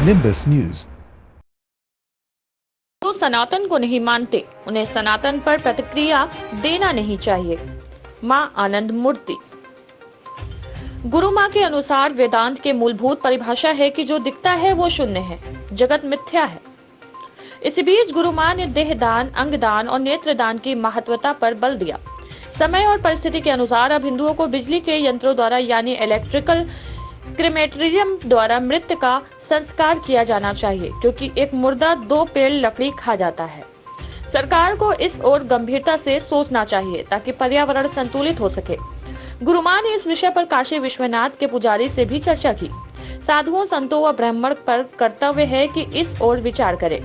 Nimbus News। जो सनातन को नहीं मानते उन्हें सनातन पर प्रतिक्रिया देना नहीं चाहिए। मां आनंद मूर्ति। गुरु मां के अनुसार वेदांत के मूलभूत परिभाषा है कि जो दिखता है वो शून्य है, जगत मिथ्या है। इसी बीच गुरु मां ने देह दान, अंग दान और नेत्र दान की महत्वता पर बल दिया। समय और परिस्थिति के अनुसार अब हिंदुओं को बिजली के यंत्रों द्वारा यानी इलेक्ट्रिकल क्रेमेटोरियम द्वारा मृत का संस्कार किया जाना चाहिए, क्योंकि एक मुर्दा 2 पेड़ लकड़ी खा जाता है। सरकार को इस ओर गंभीरता से सोचना चाहिए ताकि पर्यावरण संतुलित हो सके। गुरु मां ने इस विषय पर काशी विश्वनाथ के पुजारी से भी चर्चा की। साधुओं, संतों व ब्राह्मण पर कर्तव्य है कि इस ओर विचार करें।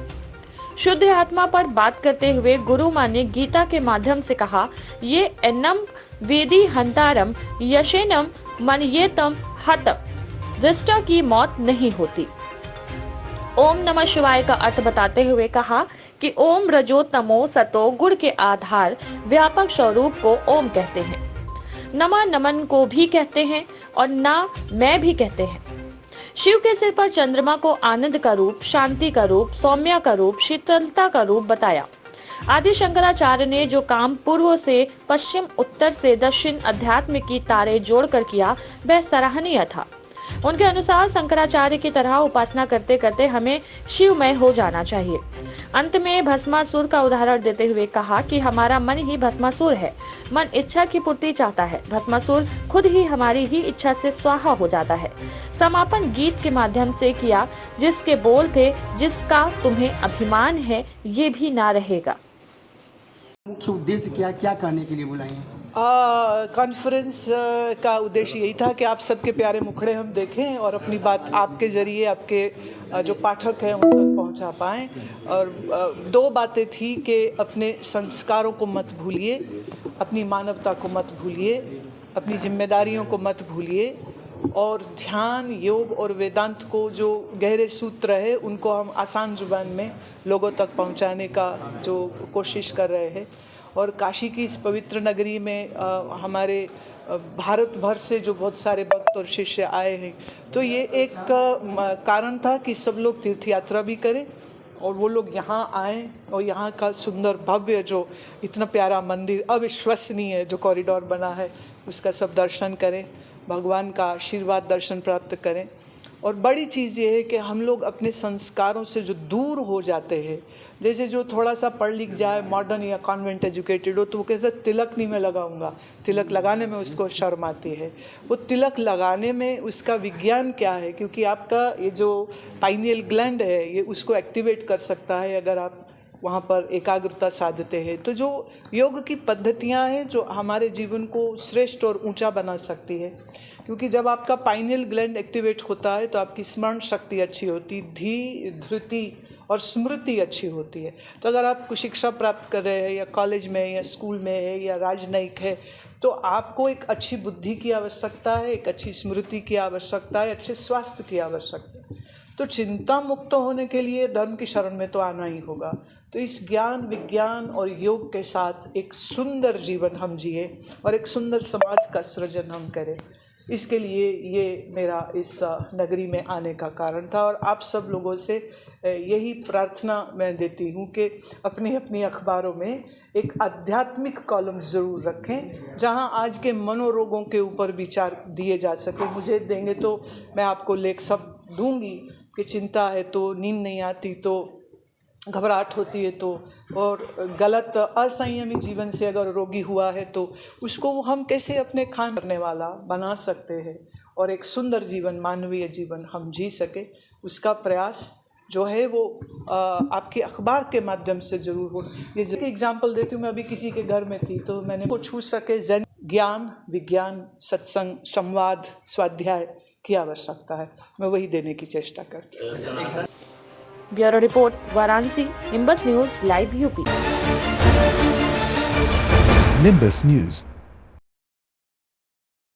शुद्ध आत्मा पर बात करते हुए गुरु मां ने गीता के माध्यम से कहा, ये एन्नम वेदी हंतारम यशेनम मनयेतम हतम, दृष्टा की मौत नहीं होती। ओम नमः शिवाय का अर्थ बताते हुए कहा कि ओम रजो तमो सतो गुण के आधार व्यापक स्वरूप को ओम कहते हैं। नमा नमन को भी कहते हैं और ना मैं भी कहते हैं। शिव के सिर पर चंद्रमा को आनंद का रूप, शांति का रूप, सौम्या का रूप, शीतलता का रूप बताया। आदि शंकराचार्य ने जो काम पूर्व से पश्चिम, उत्तर से दक्षिण अध्यात्म की तारे जोड़कर किया वह सराहनीय था। उनके अनुसार शंकराचार्य की तरह उपासना करते करते हमें शिवमय हो जाना चाहिए। अंत में भस्मासुर का उदाहरण देते हुए कहा कि हमारा मन ही भस्मासुर है। मन इच्छा की पूर्ति चाहता है, भस्मासुर खुद ही हमारी ही इच्छा से स्वाहा हो जाता है। समापन गीत के माध्यम से किया, जिसके बोल थे, जिसका तुम्हें अभिमान है ये भी ना रहेगा। मुख्य उद्देश्य क्या कहने के लिए बुलाए? कॉन्फ्रेंस का उद्देश्य यही था कि आप सबके प्यारे मुखड़े हम देखें और अपनी बात आपके ज़रिए आपके जो पाठक हैं उन तक पहुंचा पाएं। और 2 बातें थी कि अपने संस्कारों को मत भूलिए, अपनी मानवता को मत भूलिए, अपनी जिम्मेदारियों को मत भूलिए, और ध्यान, योग और वेदांत को जो गहरे सूत्र है उनको हम आसान जुबान में लोगों तक पहुंचाने का जो कोशिश कर रहे हैं। और काशी की इस पवित्र नगरी में हमारे भारत भर से जो बहुत सारे भक्त और शिष्य आए हैं, तो ये एक कारण था कि सब लोग तीर्थ यात्रा भी करें और वो लोग यहाँ आएँ और यहाँ का सुंदर भव्य जो इतना प्यारा मंदिर, अविश्वसनीय जो कॉरिडोर बना है, उसका सब दर्शन करें, भगवान का आशीर्वाद दर्शन प्राप्त करें। और बड़ी चीज़ ये है कि हम लोग अपने संस्कारों से जो दूर हो जाते हैं, जैसे जो थोड़ा सा पढ़ लिख जाए, मॉडर्न या कॉन्वेंट एजुकेटेड हो, तो वो कहते हैं तिलक नहीं मैं लगाऊंगा, तिलक लगाने में उसको शर्म आती है। वो तिलक लगाने में उसका विज्ञान क्या है, क्योंकि आपका ये जो पाइनियल ग्लैंड है ये उसको एक्टिवेट कर सकता है अगर आप वहाँ पर एकाग्रता साधते हैं। तो जो योग की पद्धतियाँ हैं जो हमारे जीवन को श्रेष्ठ और ऊंचा बना सकती है, क्योंकि जब आपका पाइनियल ग्लैंड एक्टिवेट होता है तो आपकी स्मरण शक्ति अच्छी होती, धृति और स्मृति अच्छी होती है। तो अगर आप कुछ शिक्षा प्राप्त कर रहे हैं या कॉलेज में या स्कूल में है या राजनयिक है, तो आपको एक अच्छी बुद्धि की आवश्यकता है, एक अच्छी स्मृति की आवश्यकता है, अच्छे स्वास्थ्य की आवश्यकता है। तो चिंता मुक्त होने के लिए धर्म की शरण में तो आना ही होगा। तो इस ज्ञान, विज्ञान और योग के साथ एक सुंदर जीवन हम जिए और एक सुंदर समाज का सृजन हम करें। इसके लिए ये मेरा इस नगरी में आने का कारण था। और आप सब लोगों से यही प्रार्थना मैं देती हूँ कि अपनी अपनी अखबारों में एक आध्यात्मिक कॉलम ज़रूर रखें, जहाँ आज के मनोरोगों के ऊपर विचार दिए जा सके। मुझे देंगे तो मैं आपको लेख सब दूँगी कि चिंता है तो, नींद नहीं आती तो, घबराहट होती है तो, और गलत असंयमी जीवन से अगर रोगी हुआ है तो उसको हम कैसे अपने खान करने वाला बना सकते हैं और एक सुंदर जीवन, मानवीय जीवन हम जी सके, उसका प्रयास जो है वो आपके अखबार के माध्यम से जरूर हो। ये एग्जाम्पल देती हूँ, मैं अभी किसी के घर में थी तो मैंने वो छू सके जन ज्ञान, विज्ञान, सत्संग, संवाद, स्वाध्याय की आवश्यकता है, मैं वही देने की चेष्टा करती हूँ। Bureau report, Varanasi, nimbus news live UP. Nimbus News।